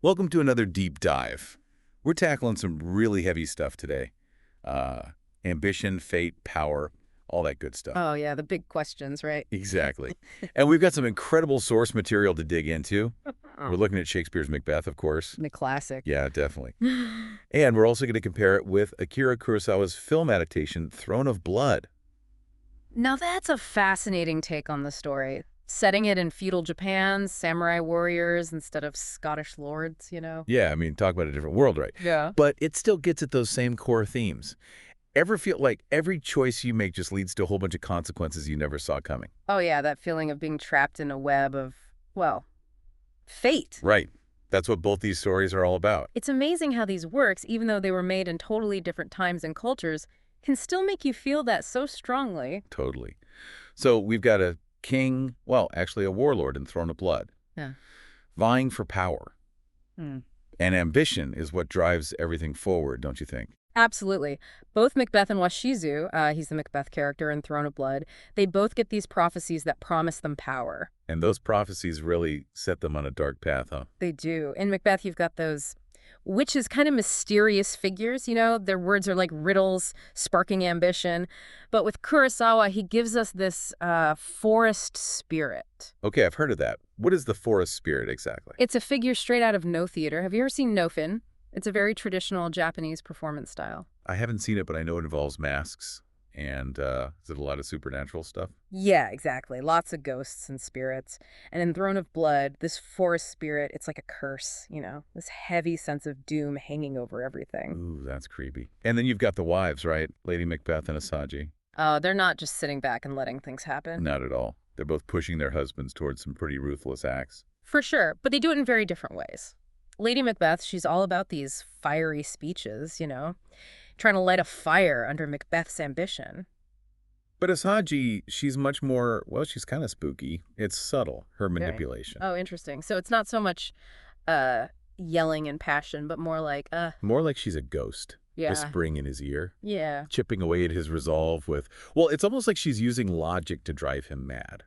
Welcome to another deep dive. We're tackling some really heavy stuff today. Ambition, fate, power, all that good stuff. Oh, yeah, the big questions, right? Exactly. And we've got some incredible source material to dig into. We're Oh, looking at Shakespeare's Macbeth, of course. the classic. Yeah, definitely. And we're also going to compare it with Akira Kurosawa's film adaptation, Throne of Blood. Now that's a fascinating take on the story. Setting it in feudal Japan, samurai warriors instead of Scottish lords. Yeah, I mean, talk about a different world, right? Yeah. But it still gets at those same core themes. Ever feel like every choice you make just leads to a whole bunch of consequences you never saw coming? Oh, yeah, that feeling of being trapped in a web of, well, fate. Right. That's what both these stories are all about. It's amazing how these works, even though they were made in totally different times and cultures, can still make you feel that so strongly. Totally. So we've got a king, well, actually a warlord in Throne of Blood, Yeah. vying for power. Hmm. And ambition is what drives everything forward, don't you think? Absolutely. Both Macbeth and Washizu, he's the Macbeth character in Throne of Blood, they both get these prophecies that promise them power. And those prophecies really set them on a dark path, huh? They do. In Macbeth, you've got those witches, kind of mysterious figures. Their words are like riddles, sparking ambition. But with Kurosawa, he gives us this forest spirit. Okay, I've heard of that. What is the forest spirit exactly? It's a figure straight out of No theater. Have you ever seen No Fin? It's a very traditional Japanese performance style. I haven't seen it, but I know it involves masks. And is it a lot of supernatural stuff? Yeah, exactly. Lots of ghosts and spirits. And in Throne of Blood, this forest spirit, it's like a curse, this heavy sense of doom hanging over everything. Ooh, that's creepy. And then you've got the wives, right? Lady Macbeth and Assaji. They're not just sitting back and letting things happen. Not at all. They're both pushing their husbands towards some pretty ruthless acts. For sure, but they do it in very different ways. Lady Macbeth, she's all about these fiery speeches, trying to light a fire under Macbeth's ambition. But Assaji, she's much more, well, she's kind of spooky. It's subtle, her Very. manipulation. Oh, interesting. So it's not so much yelling and passion, but more like, More like she's a ghost, yeah, whispering in his ear, yeah. chipping away at his resolve with, well, it's almost like she's using logic to drive him mad,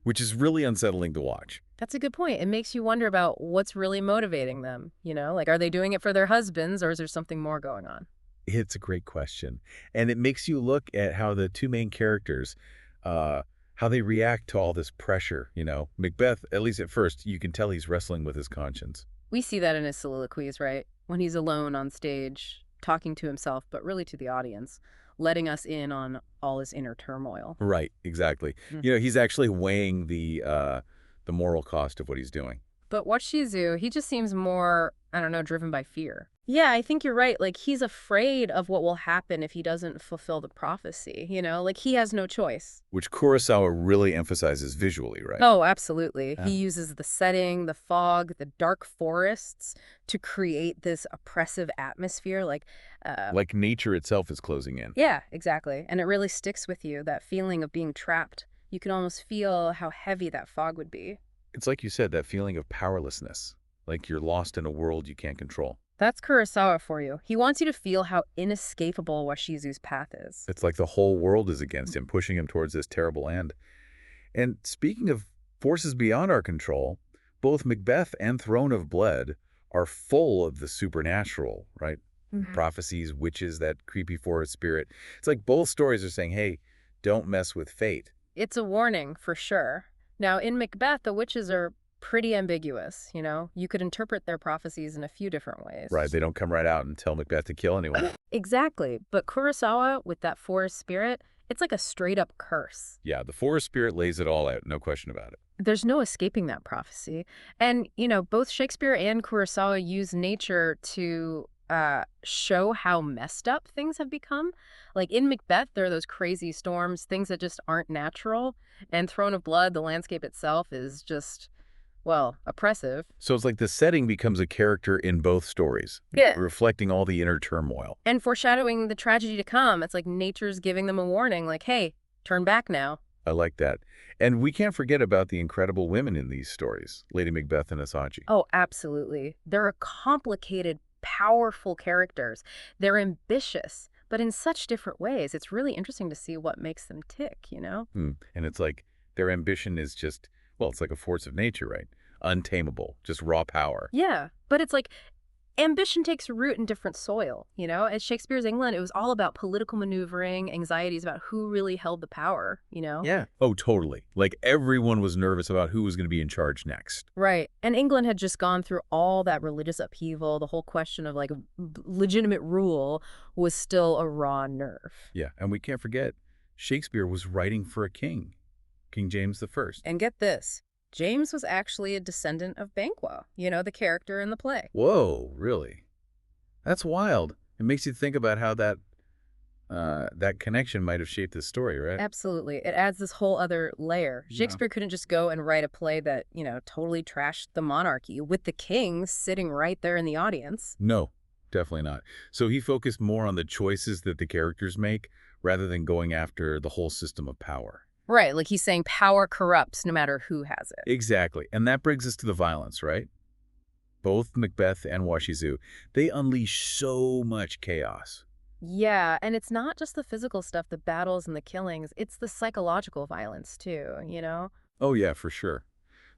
which is really unsettling to watch. That's a good point. It makes you wonder about what's really motivating them. Like, are they doing it for their husbands or is there something more going on? It's a great question. And it makes you look at how the two main characters, how they react to all this pressure. Macbeth, at least at first, you can tell he's wrestling with his conscience. We see that in his soliloquies, right? When he's alone on stage, talking to himself, but really to the audience, letting us in on all his inner turmoil. Right, exactly. Mm. He's actually weighing the moral cost of what he's doing. But Washizu, he just seems more, I don't know, driven by fear. Yeah, I think you're right. Like, he's afraid of what will happen if he doesn't fulfill the prophecy. Like, he has no choice. Which Kurosawa really emphasizes visually, right? Oh, absolutely. Yeah. He uses the setting, the fog, the dark forests to create this oppressive atmosphere. Like nature itself is closing in. Yeah, exactly. And it really sticks with you, that feeling of being trapped. You can almost feel how heavy that fog would be. It's like you said, that feeling of powerlessness, like you're lost in a world you can't control. That's Kurosawa for you. He wants you to feel how inescapable Washizu's path is. It's like the whole world is against him, pushing him towards this terrible end. And speaking of forces beyond our control, both Macbeth and Throne of Blood are full of the supernatural, right? Mhm. Prophecies, witches, that creepy forest spirit. It's like both stories are saying, hey, don't mess with fate. It's a warning, for sure. Now, in Macbeth, the witches are pretty ambiguous. You could interpret their prophecies in a few different ways. Right, they don't come right out and tell Macbeth to kill anyone. Exactly. But Kurosawa, with that forest spirit, it's like a straight-up curse. Yeah, the forest spirit lays it all out, no question about it. There's no escaping that prophecy. And both Shakespeare and Kurosawa use nature to show how messed up things have become. Like in Macbeth, there are those crazy storms, things that just aren't natural. And Throne of Blood, the landscape itself is just, well, oppressive. So it's like the setting becomes a character in both stories, Yeah. reflecting all the inner turmoil. And foreshadowing the tragedy to come. It's like nature's giving them a warning, like, hey, turn back now. I like that. And we can't forget about the incredible women in these stories, Lady Macbeth and Assaji. Oh, absolutely. They're complicated, powerful characters. They're ambitious, but in such different ways. It's really interesting to see what makes them tick. And it's like their ambition is just, well, it's like a force of nature, right? untamable, just raw power. Yeah, but it's like ambition takes root in different soil, you know? At Shakespeare's England, it was all about political maneuvering, anxieties about who really held the power, you know? Yeah. Oh, totally. Like everyone was nervous about who was going to be in charge next. Right. And England had just gone through all that religious upheaval. The whole question of like legitimate rule was still a raw nerve. Yeah, and we can't forget, Shakespeare was writing for a king, King James I. And get this, James was actually a descendant of Banquo, you know, the character in the play. Whoa, really? That's wild. It makes you think about how that connection might have shaped this story, right? Absolutely. It adds this whole other layer. Yeah. Shakespeare couldn't just go and write a play that, you know, totally trashed the monarchy with the king sitting right there in the audience. No, definitely not. So he focused more on the choices that the characters make rather than going after the whole system of power. Right, like he's saying power corrupts no matter who has it. Exactly. And that brings us to the violence, right? Both Macbeth and Washizu, they unleash so much chaos. Yeah, and it's not just the physical stuff, the battles and the killings, it's the psychological violence too, you know? Oh yeah, for sure.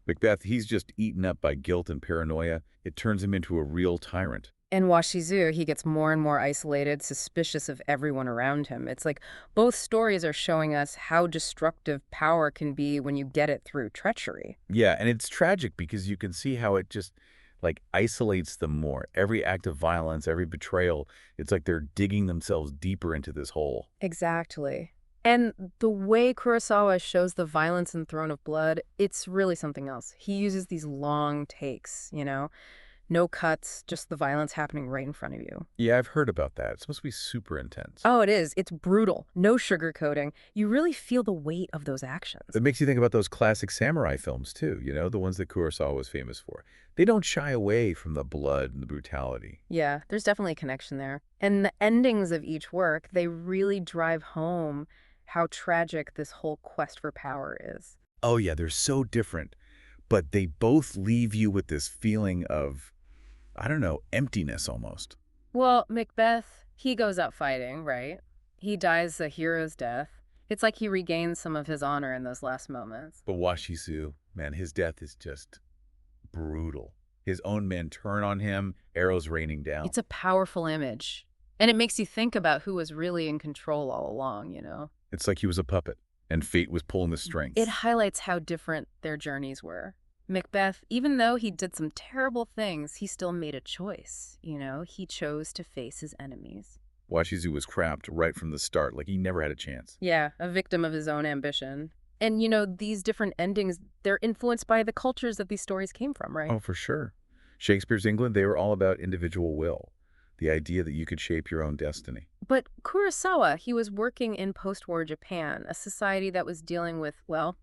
Macbeth, he's just eaten up by guilt and paranoia. It turns him into a real tyrant. In Washizu, he gets more and more isolated, suspicious of everyone around him. It's like both stories are showing us how destructive power can be when you get it through treachery. Yeah, and it's tragic because you can see how it just like isolates them more. Every act of violence, every betrayal, it's like they're digging themselves deeper into this hole. Exactly. And the way Kurosawa shows the violence in Throne of Blood, it's really something else. He uses these long takes, you know? No cuts, just the violence happening right in front of you. Yeah, I've heard about that. It's supposed to be super intense. Oh, it is. It's brutal. No sugarcoating. You really feel the weight of those actions. It makes you think about those classic samurai films too, you know, the ones that Kurosawa was famous for. They don't shy away from the blood and the brutality. Yeah, there's definitely a connection there. And the endings of each work, they really drive home how tragic this whole quest for power is. Oh yeah, they're so different, but they both leave you with this feeling of, I don't know, emptiness almost. Well, Macbeth, he goes out fighting, right? He dies a hero's death. It's like he regains some of his honor in those last moments. But Washizu, man, his death is just brutal. His own men turn on him, arrows raining down. It's a powerful image. And it makes you think about who was really in control all along, you know? It's like he was a puppet, and fate was pulling the strings. It highlights how different their journeys were. Macbeth, even though he did some terrible things, he still made a choice, you know? He chose to face his enemies. Washizu was crapped right from the start, like he never had a chance. Yeah, a victim of his own ambition. And, you know, these different endings, they're influenced by the cultures that these stories came from, right? Oh, for sure. Shakespeare's England, they were all about individual will, the idea that you could shape your own destiny. But Kurosawa, he was working in post-war Japan, a society that was dealing with, well,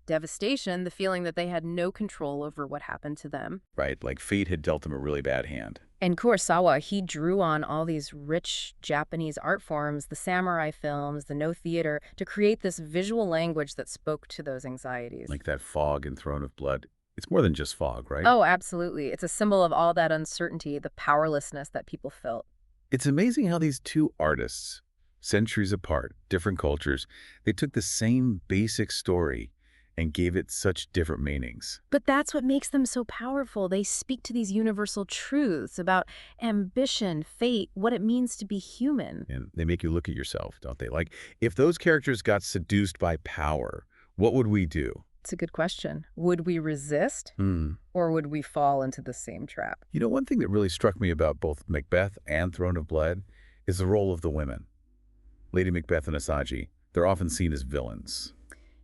devastation, the feeling that they had no control over what happened to them. Right, like fate had dealt him a really bad hand. And Kurosawa, he drew on all these rich Japanese art forms, the samurai films, the no theater, to create this visual language that spoke to those anxieties. Like that fog in Throne of Blood. It's more than just fog, right? Oh, absolutely. It's a symbol of all that uncertainty, the powerlessness that people felt. It's amazing how these two artists, centuries apart, different cultures, they took the same basic story and gave it such different meanings. But that's what makes them so powerful. They speak to these universal truths about ambition, fate, what it means to be human. And they make you look at yourself, don't they? Like, if those characters got seduced by power, what would we do? It's a good question. Would we resist or would we fall into the same trap? You know, one thing that really struck me about both Macbeth and Throne of Blood is the role of the women. Lady Macbeth and Assaji, they're often seen as villains.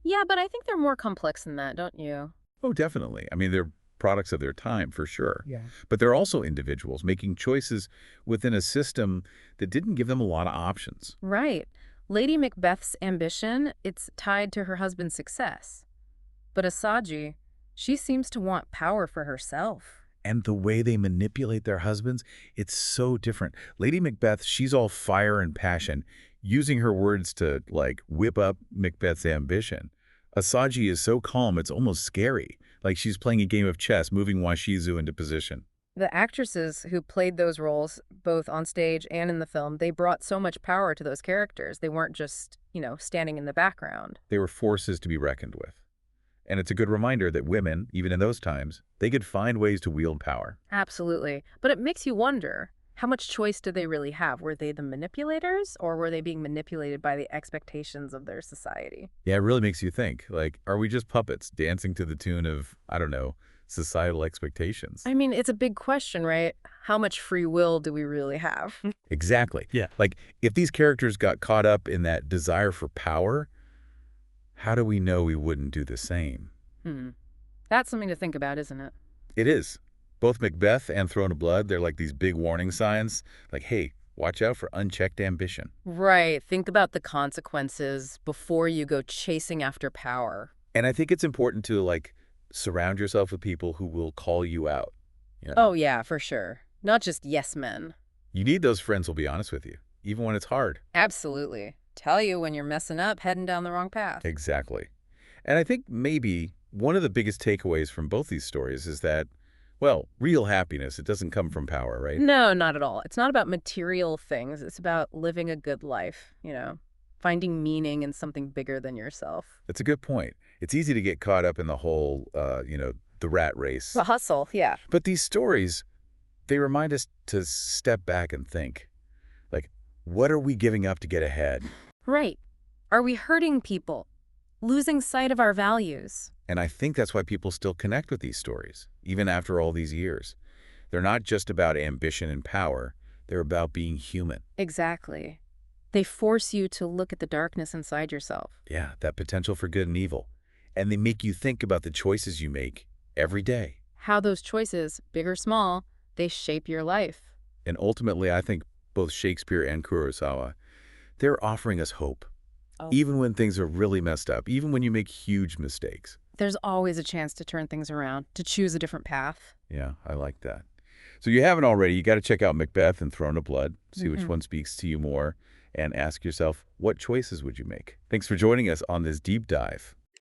Yeah, but I think they're more complex than that, don't you? Oh, definitely. I mean, they're products of their time, for sure. Yeah. But they're also individuals making choices within a system that didn't give them a lot of options. Right. Lady Macbeth's ambition, it's tied to her husband's success. But Assaji, she seems to want power for herself. And the way they manipulate their husbands, it's so different. Lady Macbeth, she's all fire and passion, using her words to, like, whip up Macbeth's ambition. Assaji is so calm, it's almost scary, like she's playing a game of chess, moving Washizu into position. The actresses who played those roles, both on stage and in the film, they brought so much power to those characters. They weren't just, you know, standing in the background. They were forces to be reckoned with. And it's a good reminder that women, even in those times, they could find ways to wield power. Absolutely. But it makes you wonder, how much choice did they really have? Were they the manipulators, or were they being manipulated by the expectations of their society? Yeah, it really makes you think, like, are we just puppets dancing to the tune of, I don't know, societal expectations? I mean, it's a big question, right? How much free will do we really have? Exactly. Yeah. Like, if these characters got caught up in that desire for power, how do we know we wouldn't do the same? Hmm. That's something to think about, isn't it? It is. Both Macbeth and Throne of Blood, they're like these big warning signs, like, hey, watch out for unchecked ambition. Right. Think about the consequences before you go chasing after power. And I think it's important to, like, surround yourself with people who will call you out. You know, Oh, yeah, for sure. Not just yes men. you need those friends who'll be honest with you, even when it's hard. Absolutely. Tell you when you're messing up, heading down the wrong path. Exactly. And I think maybe one of the biggest takeaways from both these stories is that, well, real happiness, it doesn't come from power, right? No, not at all. It's not about material things. It's about living a good life, finding meaning in something bigger than yourself. That's a good point. It's easy to get caught up in the whole, the rat race. The hustle, yeah. But these stories, they remind us to step back and think, like, what are we giving up to get ahead? Right. Are we hurting people? Losing sight of our values? And I think that's why people still connect with these stories, even after all these years. They're not just about ambition and power. They're about being human. Exactly. They force you to look at the darkness inside yourself. Yeah, that potential for good and evil. And they make you think about the choices you make every day. How those choices, big or small, they shape your life. And ultimately, I think both Shakespeare and Kurosawa, they're offering us hope. Oh. Even when things are really messed up, even when you make huge mistakes. There's always a chance to turn things around, to choose a different path. Yeah, I like that. So you haven't already, you got to check out Macbeth and Throne of Blood, see which Mhm. one speaks to you more, and ask yourself, what choices would you make? Thanks for joining us on this deep dive.